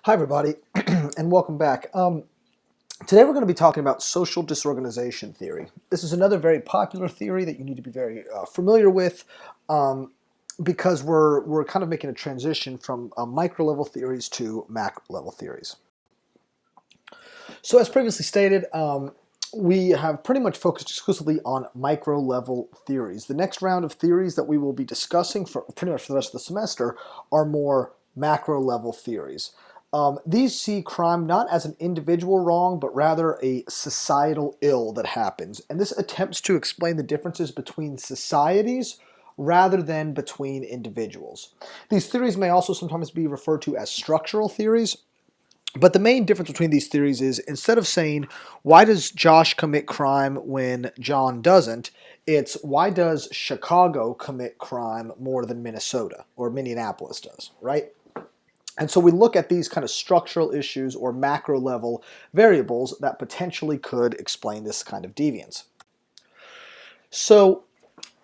Hi, everybody, and welcome back. Today we're going to be talking about social disorganization theory. This is another very popular theory that you need to be very familiar with because we're kind of making a transition from micro-level theories to macro-level theories. So as previously stated, we have pretty much focused exclusively on micro-level theories. The next round of theories that we will be discussing for pretty much for the rest of the semester are more macro-level theories. These see crime not as an individual wrong, but rather a societal ill that happens. And this attempts to explain the differences between societies rather than between individuals. These theories may also sometimes be referred to as structural theories. But the main difference between these theories is instead of saying, why does Josh commit crime when John doesn't, it's why does Chicago commit crime more than Minnesota or Minneapolis does, right? And so we look at these kind of structural issues or macro level variables that potentially could explain this kind of deviance. So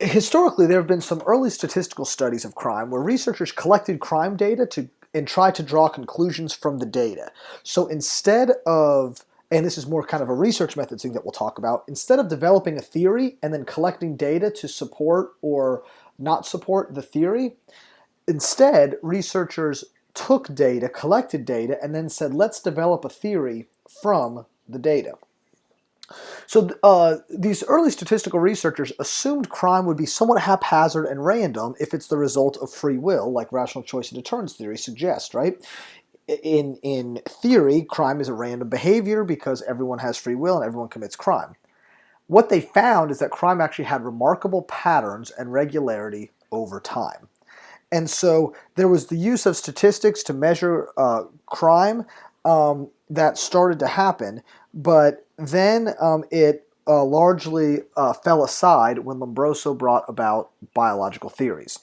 historically, there have been some early statistical studies of crime where researchers collected crime data and tried to draw conclusions from the data. So instead of, and this is more kind of a research method thing that we'll talk about, instead of developing a theory and then collecting data to support or not support the theory, instead researchers took data, collected data, and then said, let's develop a theory from the data. So these early statistical researchers assumed crime would be somewhat haphazard and random if it's the result of free will, like rational choice and deterrence theory suggests, right? In theory, crime is a random behavior because everyone has free will and everyone commits crime. What they found is that crime actually had remarkable patterns and regularity over time. And so there was the use of statistics to measure crime that started to happen, but then it largely fell aside when Lombroso brought about biological theories.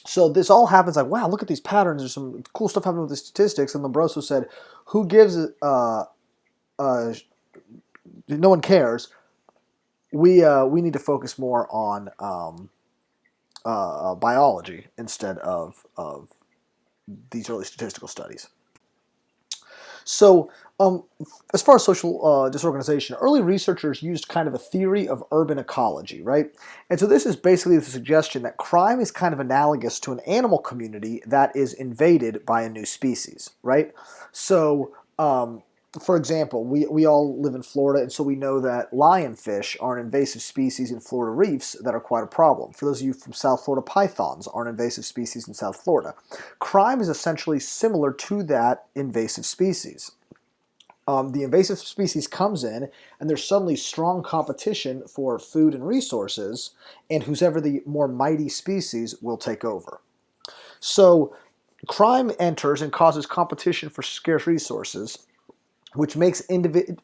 So this all happens like, wow, look at these patterns. There's some cool stuff happening with the statistics. And Lombroso said, who gives it? No one cares. We need to focus more on biology instead of these early statistical studies. So as far as social disorganization, early researchers used kind of a theory of urban ecology, right? And so this is basically the suggestion that crime is kind of analogous to an animal community that is invaded by a new species, right? So for example, we all live in Florida, and so we know that lionfish are an invasive species in Florida reefs that are quite a problem. For those of you from South Florida, pythons are an invasive species in South Florida. Crime is essentially similar to that invasive species. The invasive species comes in, and there's suddenly strong competition for food and resources, and who's ever the more mighty species will take over. So crime enters and causes competition for scarce resources, which makes the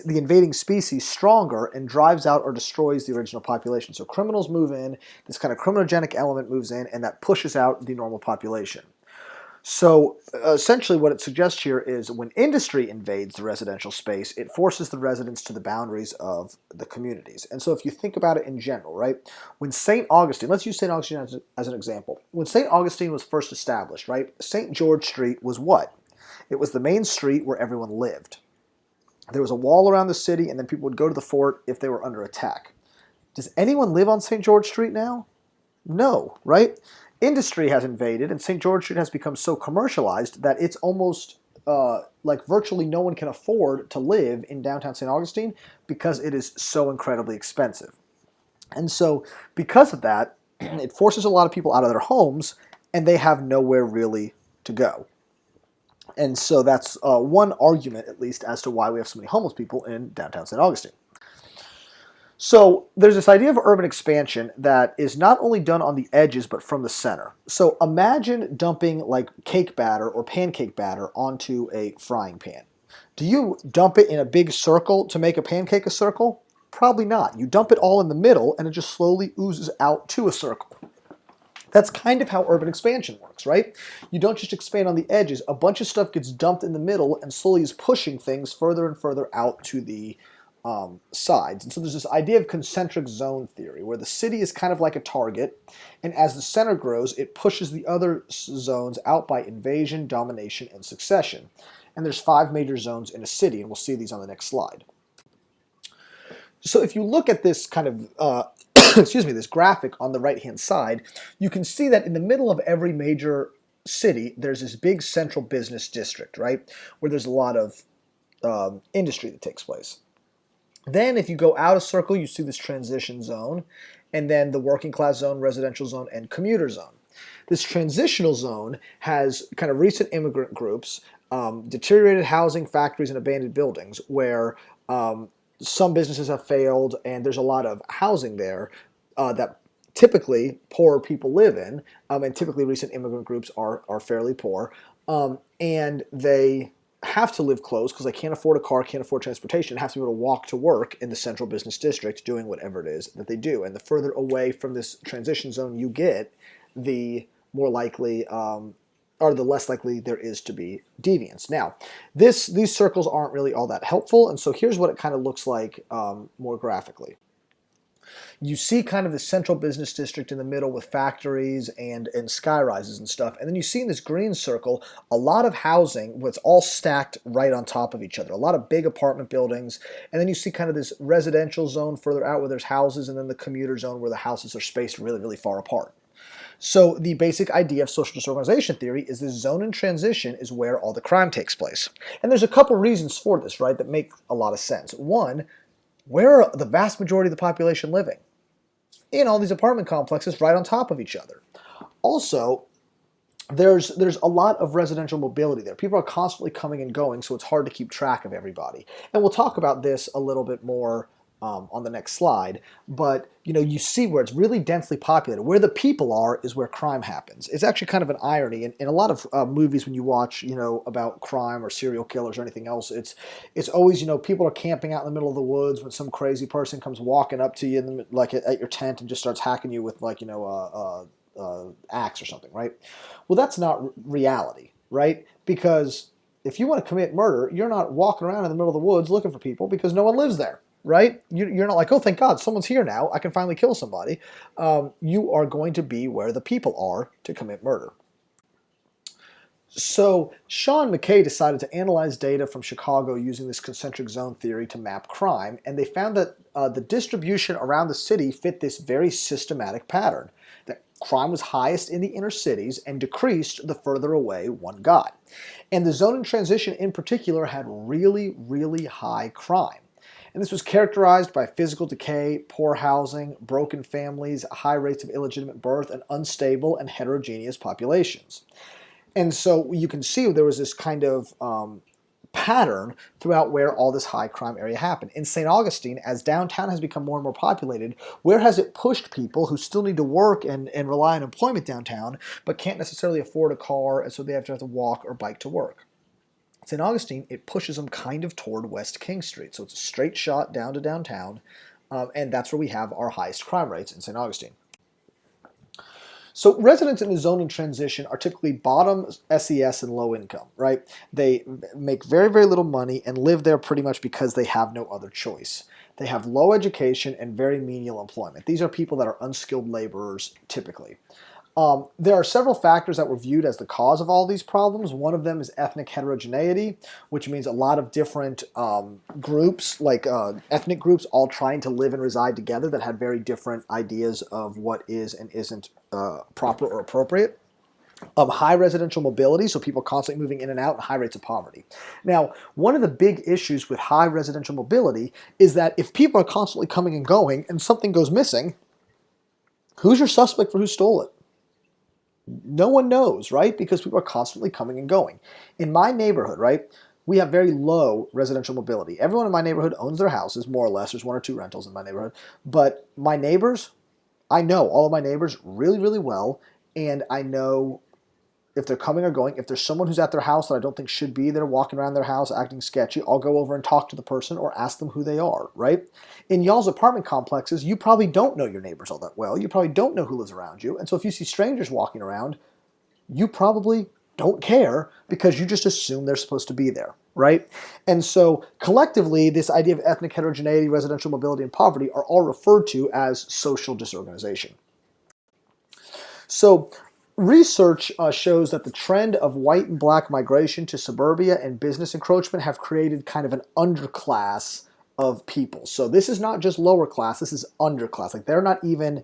invading species stronger and drives out or destroys the original population. So criminals move in, this kind of criminogenic element moves in, and that pushes out the normal population. So essentially what it suggests here is when industry invades the residential space, it forces the residents to the boundaries of the communities. And so if you think about it in general, right, when St. Augustine, let's use St. Augustine as an example. When St. Augustine was first established, right, St. George Street was what? It was the main street where everyone lived. There was a wall around the city, and then people would go to the fort if they were under attack. Does anyone live on St. George Street now? No, right? Industry has invaded, and St. George Street has become so commercialized that it's almost like virtually no one can afford to live in downtown St. Augustine because it is so incredibly expensive. And so because of that, it forces a lot of people out of their homes, and they have nowhere really to go. And so that's one argument, at least, as to why we have so many homeless people in downtown St. Augustine. So there's this idea of urban expansion that is not only done on the edges, but from the center. So imagine dumping like cake batter or pancake batter onto a frying pan. Do you dump it in a big circle to make a pancake a circle? Probably not. You dump it all in the middle, and it just slowly oozes out to a circle. That's kind of how urban expansion works, right? You don't just expand on the edges. A bunch of stuff gets dumped in the middle and slowly is pushing things further and further out to the sides. And so there's this idea of concentric zone theory, where the city is kind of like a target, and as the center grows, it pushes the other zones out by invasion, domination, and succession. And there's 5 major zones in a city, and we'll see these on the next slide. So if you look at this kind of, excuse me, this graphic on the right-hand side, you can see that in the middle of every major city, there's this big central business district, right, where there's a lot of industry that takes place. Then if you go out a circle, you see this transition zone, and then the working class zone, residential zone, and commuter zone. This transitional zone has kind of recent immigrant groups, deteriorated housing, factories, and abandoned buildings, where some businesses have failed, and there's a lot of housing there that typically poorer people live in, and typically recent immigrant groups are fairly poor, and they have to live close because they can't afford a car, can't afford transportation, have to be able to walk to work in the central business district doing whatever it is that they do. And the further away from this transition zone you get, the more likely or the less likely there is to be deviance. Now, these circles aren't really all that helpful, and so here's what it kind of looks like more graphically. You see kind of the central business district in the middle with factories and sky rises and stuff. And then you see in this green circle a lot of housing where it's all stacked right on top of each other. A lot of big apartment buildings. And then you see kind of this residential zone further out where there's houses, and then the commuter zone where the houses are spaced really, really far apart. So the basic idea of social disorganization theory is this zone in transition is where all the crime takes place. And there's a couple reasons for this, right, that make a lot of sense. One, where are the vast majority of the population living? In all these apartment complexes right on top of each other. Also, there's a lot of residential mobility there. People are constantly coming and going, so it's hard to keep track of everybody. And we'll talk about this a little bit more on the next slide, but you see where it's really densely populated. Where the people are is where crime happens. It's actually kind of an irony. In a lot of movies, when you watch about crime or serial killers or anything else, it's always people are camping out in the middle of the woods when some crazy person comes walking up to you like at your tent and just starts hacking you with like axe or something, right? Well, that's not reality, right? Because if you want to commit murder, you're not walking around in the middle of the woods looking for people because no one lives there. Right? You're not like, oh, thank God, someone's here now. I can finally kill somebody. You are going to be where the people are to commit murder. So Sean McKay decided to analyze data from Chicago using this concentric zone theory to map crime, and they found that the distribution around the city fit this very systematic pattern, that crime was highest in the inner cities and decreased the further away one got. And the zone in transition in particular had really, really high crime. And this was characterized by physical decay, poor housing, broken families, high rates of illegitimate birth, and unstable and heterogeneous populations. And so you can see there was this kind of pattern throughout where all this high crime area happened. In St. Augustine, as downtown has become more and more populated, where has it pushed people who still need to work and rely on employment downtown, but can't necessarily afford a car, and so they have to walk or bike to work? St. Augustine, it pushes them kind of toward West King Street. So it's a straight shot down to downtown, and that's where we have our highest crime rates in St. Augustine. So residents in the zone in transition are typically bottom SES and low income, right? They make very, very little money and live there pretty much because they have no other choice. They have low education and very menial employment. These are people that are unskilled laborers typically. There are several factors that were viewed as the cause of all these problems. One of them is ethnic heterogeneity, which means a lot of different groups, like ethnic groups, all trying to live and reside together that had very different ideas of what is and isn't proper or appropriate. High residential mobility, so people constantly moving in and out, and high rates of poverty. Now, one of the big issues with high residential mobility is that if people are constantly coming and going and something goes missing, who's your suspect for who stole it? No one knows, right? Because people are constantly coming and going. In my neighborhood, right, we have very low residential mobility. Everyone in my neighborhood owns their houses, more or less. There's 1 or 2 rentals in my neighborhood. But my neighbors, I know all of my neighbors really, really well, and I know if they're coming or going. If there's someone who's at their house that I don't think should be there walking around their house acting sketchy, I'll go over and talk to the person or ask them who they are, right? In y'all's apartment complexes, you probably don't know your neighbors all that well. You probably don't know who lives around you. And so if you see strangers walking around, you probably don't care because you just assume they're supposed to be there, right? And so collectively, this idea of ethnic heterogeneity, residential mobility, and poverty are all referred to as social disorganization. So research shows that the trend of white and black migration to suburbia and business encroachment have created kind of an underclass of people. So this is not just lower class, this is underclass. Like they're not even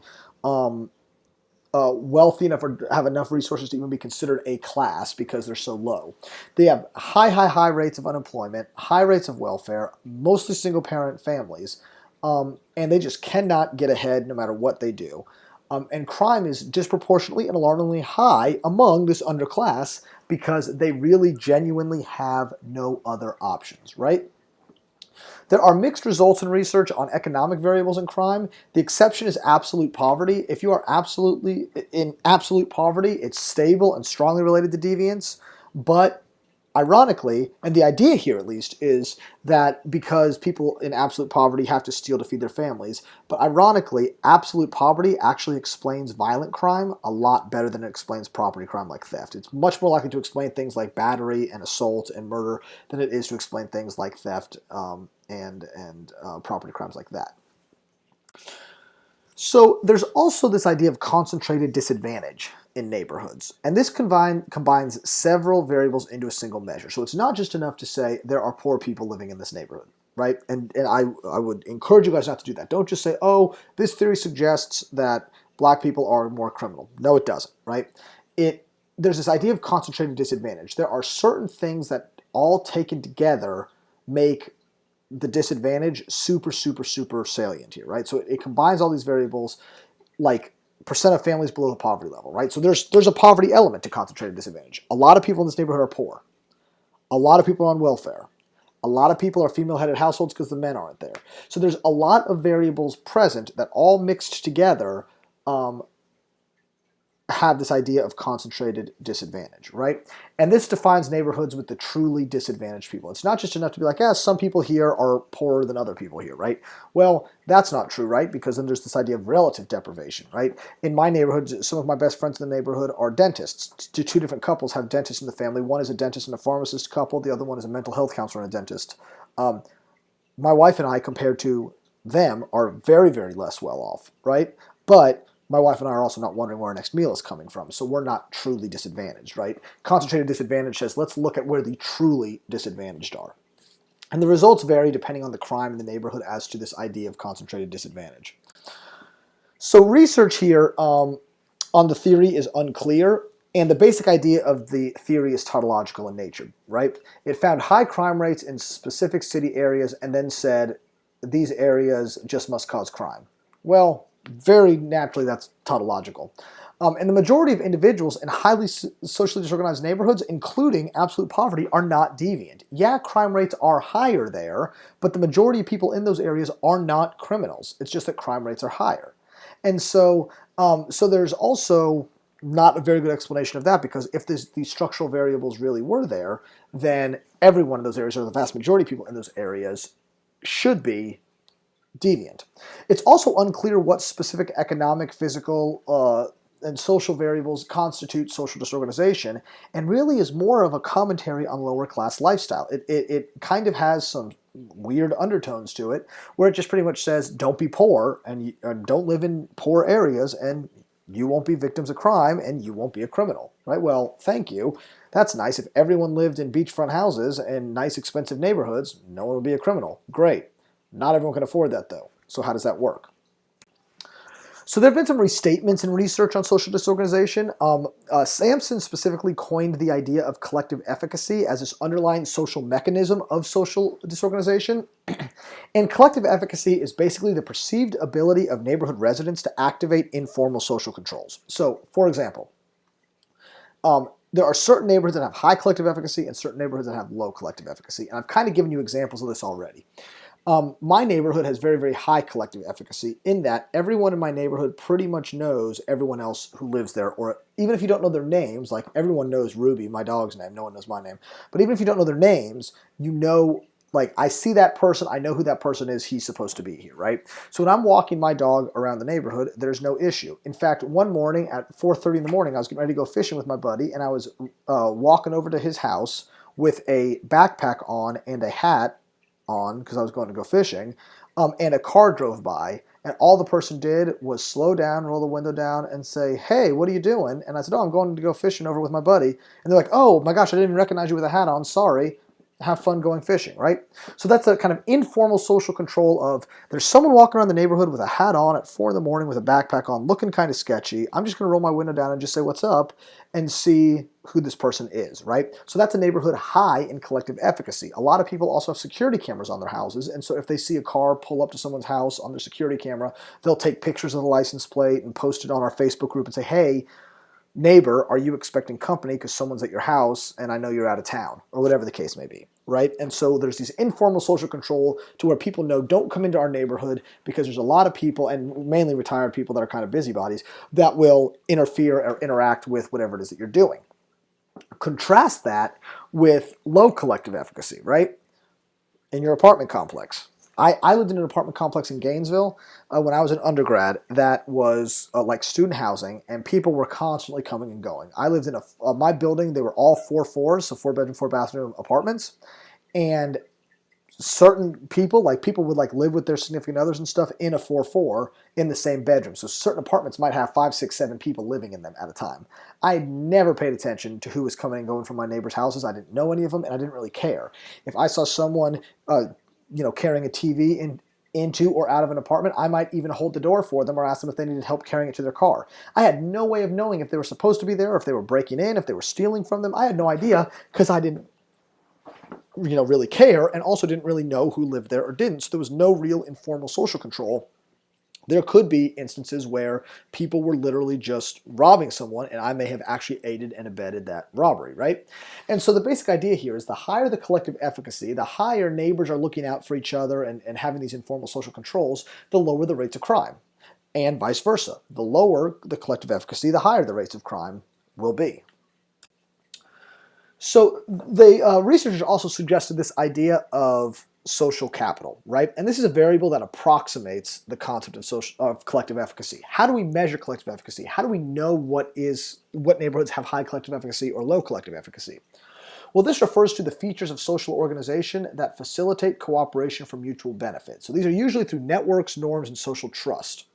wealthy enough or have enough resources to even be considered a class because they're so low. They have high rates of unemployment, high rates of welfare, mostly single-parent families, and they just cannot get ahead no matter what they do. And crime is disproportionately and alarmingly high among this underclass because they really genuinely have no other options, right? There are mixed results in research on economic variables in crime. The exception is absolute poverty. If you are absolutely in absolute poverty, it's stable and strongly related to deviance. But ironically, and the idea here at least, is that because people in absolute poverty have to steal to feed their families, but ironically, absolute poverty actually explains violent crime a lot better than it explains property crime like theft. It's much more likely to explain things like battery and assault and murder than it is to explain things like theft and property crimes like that. So there's also this idea of concentrated disadvantage in neighborhoods. And this combines several variables into a single measure. So it's not just enough to say there are poor people living in this neighborhood, right? And I would encourage you guys not to do that. Don't just say, oh, this theory suggests that black people are more criminal. No, it doesn't, right? There's this idea of concentrated disadvantage. There are certain things that all taken together make the disadvantage super salient here, right? So it combines all these variables like percent of families below the poverty level, right? So there's a poverty element to concentrated disadvantage. A lot of people in this neighborhood are poor. A lot of people are on welfare. A lot of people are female-headed households because the men aren't there. So there's a lot of variables present that all mixed together have this idea of concentrated disadvantage, right? And this defines neighborhoods with the truly disadvantaged people. It's not just enough to be like, some people here are poorer than other people here, right? Well, that's not true, right? Because then there's this idea of relative deprivation, right? In my neighborhood, some of my best friends in the neighborhood are dentists. Two different couples have dentists in the family. One is a dentist and a pharmacist couple. The other one is a mental health counselor and a dentist. My wife and I, compared to them, are very less well off, right? But my wife and I are also not wondering where our next meal is coming from, so we're not truly disadvantaged, right? Concentrated disadvantage says, let's look at where the truly disadvantaged are. And the results vary depending on the crime in the neighborhood as to this idea of concentrated disadvantage. So research here on the theory is unclear, and the basic idea of the theory is tautological in nature, right? It found high crime rates in specific city areas and then said these areas just must cause crime. Well, very naturally, that's tautological. And the majority of individuals in highly socially disorganized neighborhoods, including absolute poverty, are not deviant. Yeah, crime rates are higher there, but the majority of people in those areas are not criminals. It's just that crime rates are higher. And so there's also not a very good explanation of that, because if these structural variables really were there, then every one of those areas, or the vast majority of people in those areas, should be deviant. It's also unclear what specific economic, physical, and social variables constitute social disorganization, and really is more of a commentary on lower class lifestyle. It kind of has some weird undertones to it, where it just pretty much says, don't be poor, and don't live in poor areas, and you won't be victims of crime, and you won't be a criminal, right? Well, thank you. That's nice. If everyone lived in beachfront houses and nice, expensive neighborhoods, no one would be a criminal. Great. Not everyone can afford that, though. So how does that work? So there have been some restatements in research on social disorganization. Sampson specifically coined the idea of collective efficacy as this underlying social mechanism of social disorganization. And collective efficacy is basically the perceived ability of neighborhood residents to activate informal social controls. So, for example, there are certain neighborhoods that have high collective efficacy and certain neighborhoods that have low collective efficacy. And I've kind of given you examples of this already. My neighborhood has very high collective efficacy in that everyone in my neighborhood pretty much knows everyone else who lives there, or even if you don't know their names, like everyone knows Ruby, my dog's name, no one knows my name, but even if you don't know their names, you know, like I see that person, I know who that person is, he's supposed to be here, right? So when I'm walking my dog around the neighborhood, there's no issue. In fact, one morning at 4:30 in the morning, I was getting ready to go fishing with my buddy, and I was walking over to his house with a backpack on and a hat on because I was going to go fishing, and a car drove by, and all the person did was slow down, roll the window down, and say, "Hey, what are you doing?" And I said, "Oh, I'm going to go fishing over with my buddy." And they're like, "Oh my gosh, I didn't even recognize you with a hat on. Sorry. Have fun going fishing," right? So that's a kind of informal social control of there's someone walking around the neighborhood with a hat on at 4 in the morning with a backpack on, looking kind of sketchy. I'm just going to roll my window down and just say what's up and see who this person is, right? So that's a neighborhood high in collective efficacy. A lot of people also have security cameras on their houses, and so if they see a car pull up to someone's house on their security camera, they'll take pictures of the license plate and post it on our Facebook group and say, "Hey, neighbor, are you expecting company because someone's at your house and I know you're out of town," or whatever the case may be, right? And so there's these informal social control to where people know don't come into our neighborhood because there's a lot of people, and mainly retired people that are kind of busybodies, that will interfere or interact with whatever it is that you're doing. Contrast that with low collective efficacy, right? In your apartment complex. I lived in an apartment complex in Gainesville when I was an undergrad that was like student housing, and people were constantly coming and going. I lived in my building, they were all 4 floors, so 4 bedroom, 4 bathroom apartments, and certain people, like people would like live with their significant others and stuff in a 4-4 in the same bedroom. So certain apartments might have 5, 6, 7 people living in them at a time. I never paid attention to who was coming and going from my neighbors' houses. I didn't know any of them, and I didn't really care. If I saw someone carrying a TV into or out of an apartment, I might even hold the door for them or ask them if they needed help carrying it to their car. I had no way of knowing if they were supposed to be there, or if they were breaking in, if they were stealing from them. I had no idea because I didn't really care, and also didn't really know who lived there or didn't. So there was no real informal social control. There could be instances where people were literally just robbing someone, and I may have actually aided and abetted that robbery, right? And so the basic idea here is the higher the collective efficacy, the higher neighbors are looking out for each other and having these informal social controls, the lower the rates of crime. And vice versa. The lower the collective efficacy, the higher the rates of crime will be. So the researchers also suggested this idea of social capital, right? And this is a variable that approximates the concept of collective efficacy. How do we measure collective efficacy? How do we know what neighborhoods have high collective efficacy or low collective efficacy? Well, this refers to the features of social organization that facilitate cooperation for mutual benefit. So these are usually through networks, norms, and social trust.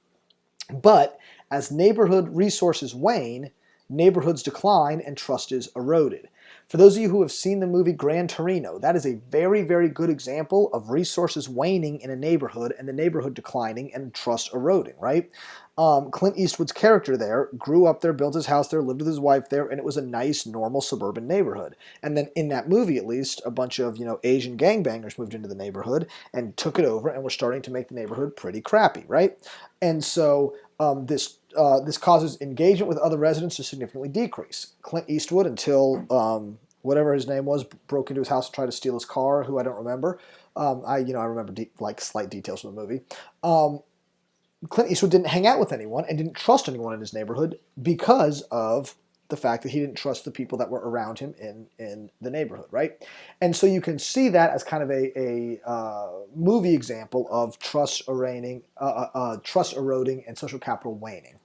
But as neighborhood resources wane, neighborhoods decline and trust is eroded. For those of you who have seen the movie Gran Torino, that is a very, very good example of resources waning in a neighborhood and the neighborhood declining and trust eroding, right? Clint Eastwood's character there grew up there, built his house there, lived with his wife there, and it was a nice, normal suburban neighborhood. And then in that movie, at least, a bunch of Asian gangbangers moved into the neighborhood and took it over and were starting to make the neighborhood pretty crappy, right? And so this causes engagement with other residents to significantly decrease. Clint Eastwood, until whatever his name was, broke into his house and tried to steal his car, who I don't remember. I remember slight details from the movie. Clint Eastwood didn't hang out with anyone and didn't trust anyone in his neighborhood because of the fact that he didn't trust the people that were around him in the neighborhood, right? And so you can see that as kind of a movie example of trust eroding and social capital waning.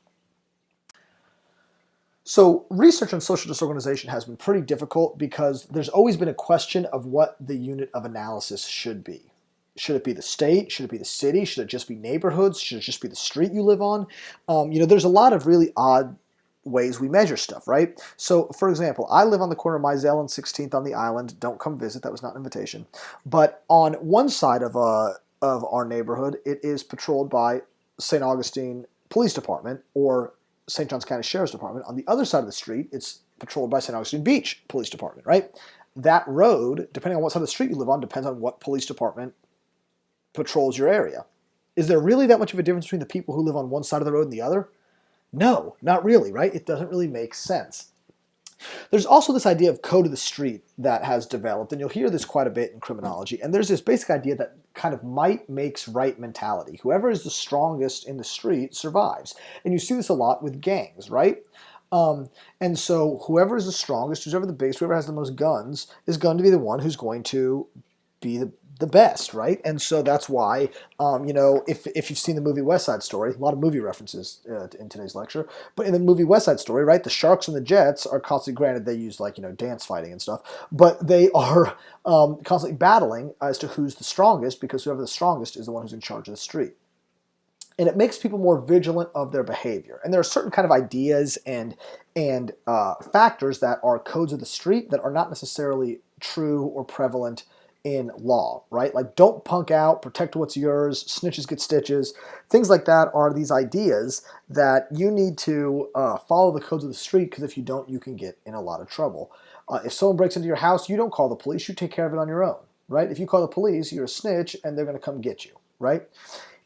So research on social disorganization has been pretty difficult because there's always been a question of what the unit of analysis should be. Should it be the state? Should it be the city? Should it just be neighborhoods? Should it just be the street you live on? There's a lot of really odd ways we measure stuff, right? So, for example, I live on the corner of Mizell and 16th on the island. Don't come visit. That was not an invitation. But on one side of our neighborhood, it is patrolled by St. Augustine Police Department or St. Johns County Sheriff's Department. On the other side of the street, it's patrolled by St. Augustine Beach Police Department, right? That road, depending on what side of the street you live on, depends on what police department patrols your area. Is there really that much of a difference between the people who live on one side of the road and the other? No, not really, right? It doesn't really make sense. There's also this idea of code of the street that has developed, and you'll hear this quite a bit in criminology, and there's this basic idea that kind of might makes right mentality. Whoever is the strongest in the street survives. And you see this a lot with gangs, right? And so whoever is the strongest, whoever the biggest, whoever has the most guns is going to be the one who's going to be the best, right? And so that's why, if you've seen the movie West Side Story, a lot of movie references in today's lecture, but in the movie West Side Story, right, the Sharks and the Jets are constantly, granted they use like, dance fighting and stuff, but they are constantly battling as to who's the strongest, because whoever the strongest is the one who's in charge of the street. And it makes people more vigilant of their behavior. And there are certain kind of ideas and factors that are codes of the street that are not necessarily true or prevalent in law, right? Like don't punk out, protect what's yours, snitches get stitches. Things like that are these ideas that you need to follow the codes of the street, because if you don't, you can get in a lot of trouble. If someone breaks into your house, you don't call the police, you take care of it on your own, right? If you call the police, you're a snitch and they're going to come get you, right?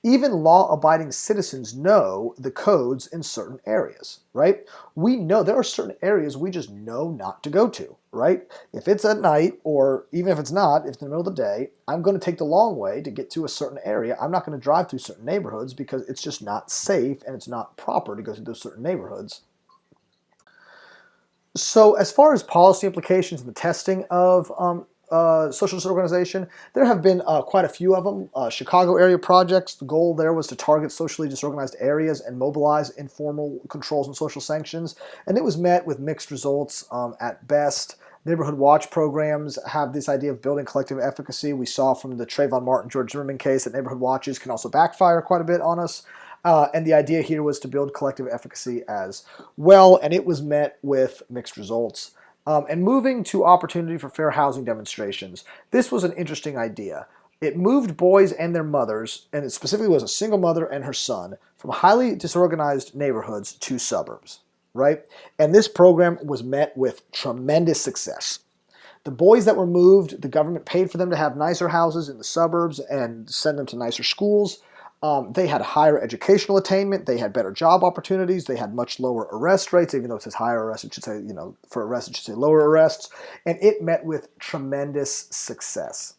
Even law-abiding citizens know the codes in certain areas, right? We know there are certain areas we just know not to go to, right? If it's at night, or even if it's not, if it's in the middle of the day, I'm going to take the long way to get to a certain area. I'm not going to drive through certain neighborhoods because it's just not safe and it's not proper to go through those certain neighborhoods. So as far as policy implications and the testing of social disorganization, there have been quite a few of them. Chicago area projects, the goal there was to target socially disorganized areas and mobilize informal controls and social sanctions, and it was met with mixed results at best. Neighborhood watch programs have this idea of building collective efficacy. We saw from the Trayvon Martin, George Zimmerman case that neighborhood watches can also backfire quite a bit on us. And the idea here was to build collective efficacy as well, and it was met with mixed results. And moving to opportunity for fair housing demonstrations. This was an interesting idea. It moved boys and their mothers, and it specifically was a single mother and her son, from highly disorganized neighborhoods to suburbs, right? And this program was met with tremendous success. The boys that were moved, the government paid for them to have nicer houses in the suburbs and send them to nicer schools. They had higher educational attainment, they had better job opportunities, they had much lower arrest rates, even though it says higher arrests, it should say, for arrests, it should say lower arrests, and it met with tremendous success.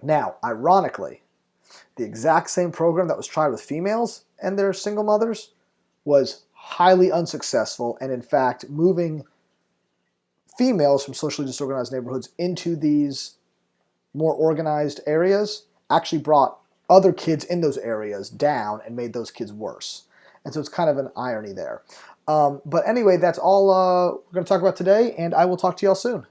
Now, ironically, the exact same program that was tried with females and their single mothers was highly unsuccessful, and in fact, moving females from socially disorganized neighborhoods into these more organized areas actually brought other kids in those areas down and made those kids worse. And so it's kind of an irony there. But anyway, that's all we're going to talk about today, and I will talk to y'all soon.